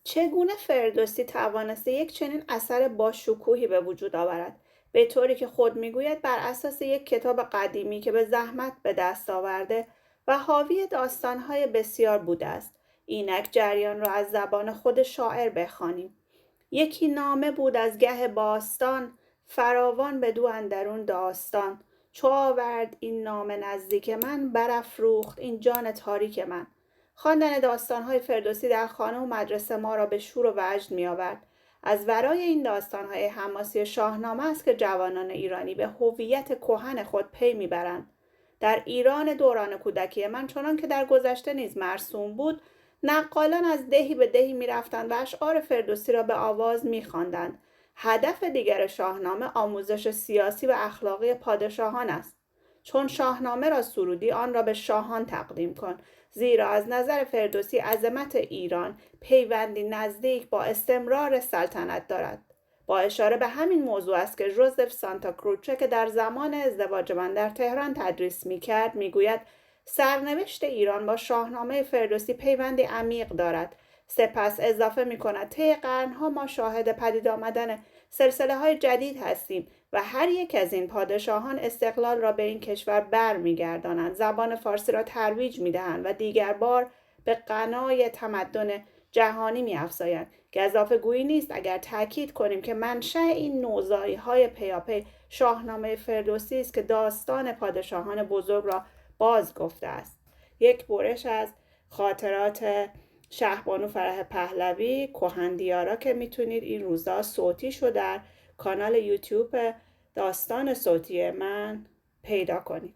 چگونه فردوسی توانسته یک چنین اثر باشکوهی به وجود آورد، به طوری که خود میگوید بر اساس یک کتاب قدیمی که به زحمت به دست آورده و حاوی داستانهای بسیار بوده است. اینک جریان را از زبان خود شاعر بخوانیم. یکی نامه بود از گه باستان، فراوان بدو اندرون داستان. چو آورد این نامه نزدیک من، برافروخت این جان تاریک من. خواندن داستان‌های فردوسی در خانه و مدرسه ما را به شور و وجد می‌آورد. از ورای این داستان‌های حماسی شاهنامه است که جوانان ایرانی به هویت کهن خود پی می‌برند. در ایران دوران کودکی من، چنان که در گذشته نیز مرسوم بود، نقالان از دهی به دهی می‌رفتند و اشعار فردوسی را به آواز می‌خواندند. هدف دیگر شاهنامه آموزش سیاسی و اخلاقی پادشاهان است. چون شاهنامه را سرودی، آن را به شاهان تقدیم کن، زیرا از نظر فردوسی عظمت ایران پیوندی نزدیک با استمرار سلطنت دارد. با اشاره به همین موضوع است که ژوزف سانتا کروچه که در زمان ازدواج من در تهران تدریس می‌کرد می‌گوید سرنوشت ایران با شاهنامه فردوسی پیوندی عمیق دارد. سپس اضافه می‌کند طی قرن‌ها ما شاهد پدید آمدن سلسله‌های جدید هستیم و هر یک از این پادشاهان استقلال را به این کشور برمیگردانند، زبان فارسی را ترویج می‌دهند و دیگر بار به غنای تمدن جهانی می‌افزایند. گزافه گویی نیست اگر تأکید کنیم که منشأ این نوزایی‌های پیاپی شاهنامه فردوسی است که داستان پادشاهان بزرگ را باز گفته است. یک برش از خاطرات شهبانو فرح پهلوی، کهندیارا، که میتونید این روزا صوتی شو در کانال یوتیوب داستان صوتی من پیدا کنید.